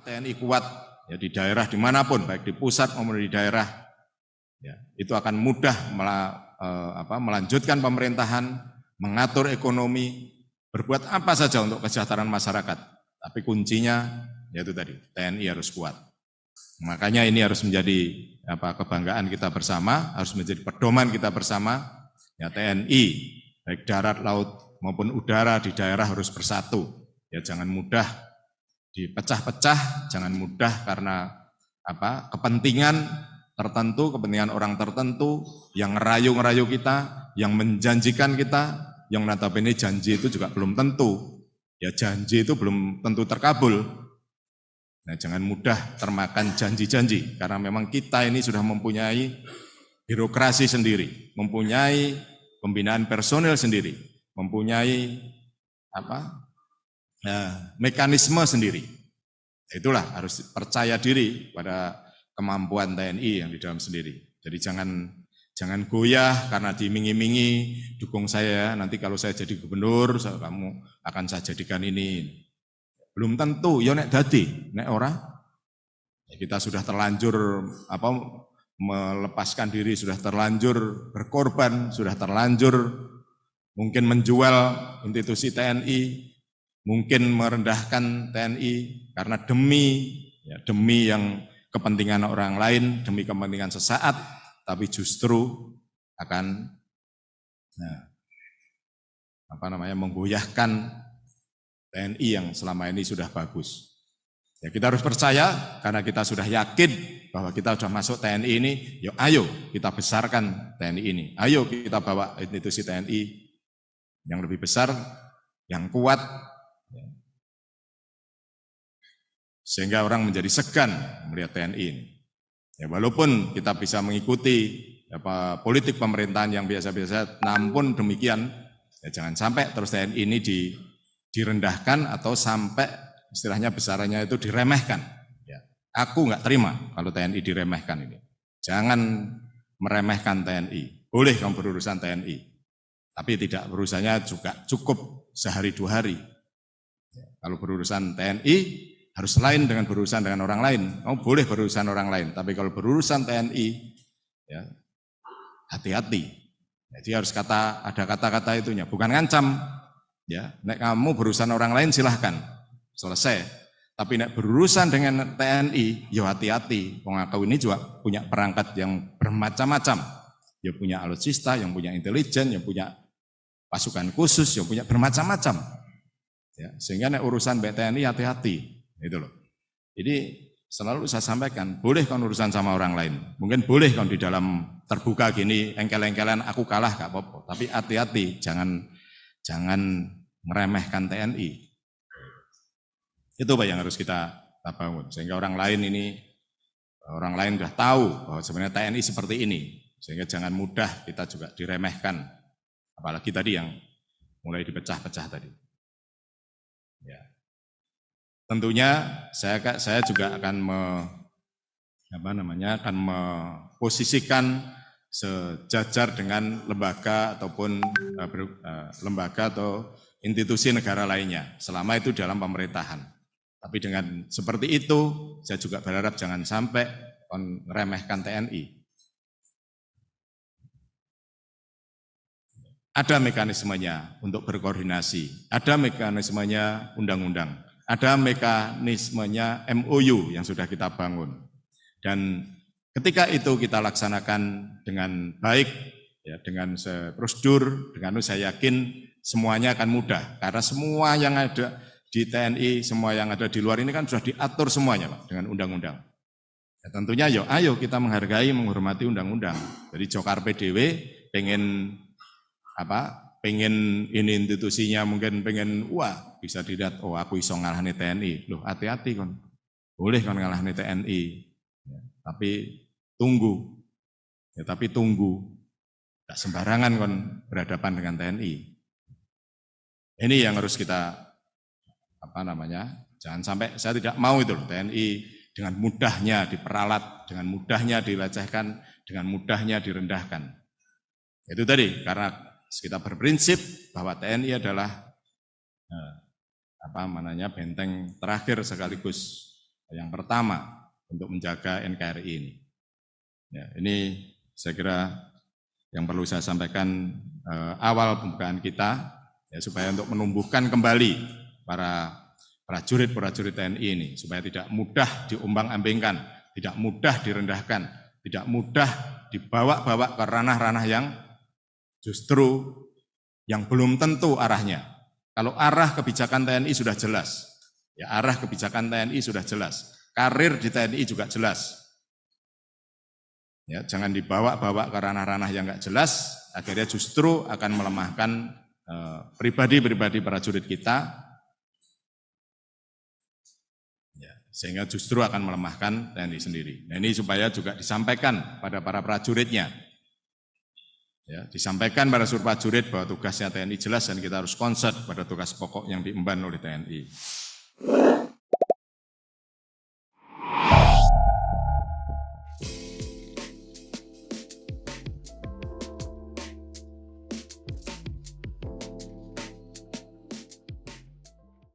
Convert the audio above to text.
TNI kuat ya di daerah dimanapun, baik di pusat maupun di daerah, ya, itu akan mudah melanjutkan pemerintahan, mengatur ekonomi, berbuat apa saja untuk kesejahteraan masyarakat. Tapi kuncinya yaitu tadi, TNI harus kuat. Makanya ini harus menjadi kebanggaan kita bersama, harus menjadi pedoman kita bersama. Ya, TNI baik darat, laut maupun udara di daerah harus bersatu. Ya, jangan mudah dipecah-pecah, jangan mudah karena kepentingan tertentu, kepentingan orang tertentu yang ngerayu-ngerayu kita, yang menjanjikan kita, yang notabene janji itu juga belum tentu. Ya, janji itu belum tentu terkabul. Nah, jangan mudah termakan janji-janji, karena memang kita ini sudah mempunyai birokrasi sendiri, mempunyai pembinaan personil sendiri, mempunyai mekanisme sendiri. Itulah harus percaya diri pada kemampuan TNI yang di dalam sendiri. Jadi jangan goyah karena diiming-imingi, dukung saya, nanti kalau saya jadi gubernur, kamu akan saya jadikan ini. Belum tentu, ya nek dadi, nek ora. Kita sudah terlanjur melepaskan diri, sudah terlanjur berkorban, sudah terlanjur mungkin menjual institusi TNI, mungkin merendahkan TNI karena demi yang kepentingan orang lain, demi kepentingan sesaat, tapi justru akan menggoyahkan TNI yang selama ini sudah bagus. Ya, kita harus percaya karena kita sudah yakin bahwa kita sudah masuk TNI ini, yuk ayo kita besarkan TNI ini. Ayo kita bawa institusi TNI yang lebih besar, yang kuat, sehingga orang menjadi segan melihat TNI ini. Ya, walaupun kita bisa mengikuti politik pemerintahan yang biasa-biasa, namun demikian ya, jangan sampai terus TNI ini direndahkan atau sampai istilahnya besarannya itu diremehkan. Ya, aku nggak terima kalau TNI diremehkan ini. Jangan meremehkan TNI. Boleh kamu berurusan TNI, tapi tidak berurusannya juga cukup sehari 2 hari. Ya, kalau berurusan TNI harus lain dengan berurusan dengan orang lain. Kamu boleh berurusan orang lain, tapi kalau berurusan TNI, ya hati-hati. Jadi harus ada kata-kata itunya, bukan ngancam. Ya, nek kamu berurusan orang lain silahkan, selesai. Tapi nek berurusan dengan TNI, ya hati-hati. Aku ini juga punya perangkat yang bermacam-macam. Ya punya alutsista, yang punya intelijen, yang punya pasukan khusus, yang punya bermacam-macam. Ya, sehingga nek urusan TNI hati-hati, itu loh. Jadi selalu saya sampaikan, boleh kan urusan sama orang lain. Mungkin boleh kan di dalam terbuka gini, engkel-engkelan aku kalah gak apa-apa. Tapi hati-hati, jangan meremehkan TNI. Itu Pak yang harus kita bangun. Sehingga orang lain sudah tahu bahwa sebenarnya TNI seperti ini. Sehingga jangan mudah kita juga diremehkan. Apalagi tadi yang mulai dipecah-pecah tadi. Ya. Tentunya saya juga akan memposisikan sejajar dengan lembaga ataupun lembaga atau institusi negara lainnya, selama itu dalam pemerintahan. Tapi dengan seperti itu, saya juga berharap jangan sampai meremehkan TNI. Ada mekanismenya untuk berkoordinasi, ada mekanismenya undang-undang, ada mekanismenya MOU yang sudah kita bangun. Dan ketika itu kita laksanakan dengan baik, ya, dengan prosedur, dengan itu saya yakin semuanya akan mudah. Karena semua yang ada di TNI, semua yang ada di luar ini kan sudah diatur semuanya Pak, dengan undang-undang. Ya, tentunya ayo kita menghargai, menghormati undang-undang. Jadi Jokar PDW pengen ini institusinya mungkin pengen bisa dilihat, aku iso ngalahani TNI. Loh hati-hati kan, boleh kan ngalahani TNI. Ya, tapi tunggu, tak sembarangan kan berhadapan dengan TNI. Ini yang harus kita jangan sampai, saya tidak mau itu loh, TNI dengan mudahnya diperalat, dengan mudahnya dilecehkan, dengan mudahnya direndahkan. Itu tadi, karena kita berprinsip bahwa TNI adalah benteng terakhir sekaligus yang pertama untuk menjaga NKRI ini. Ya, ini saya kira yang perlu saya sampaikan awal pembukaan kita, ya, supaya untuk menumbuhkan kembali para prajurit-prajurit TNI ini, supaya tidak mudah diombang-ambingkan, tidak mudah direndahkan, tidak mudah dibawa-bawa ke ranah-ranah yang justru yang belum tentu arahnya. Kalau arah kebijakan TNI sudah jelas, ya arah kebijakan TNI sudah jelas, karir di TNI juga jelas. Ya, jangan dibawa-bawa ke ranah-ranah yang enggak jelas, akhirnya justru akan melemahkan pribadi-pribadi prajurit kita, ya, sehingga justru akan melemahkan TNI sendiri. Nah, ini supaya juga disampaikan pada para prajuritnya, ya, disampaikan pada seluruh prajurit bahwa tugasnya TNI jelas dan kita harus concern pada tugas pokok yang diemban oleh TNI.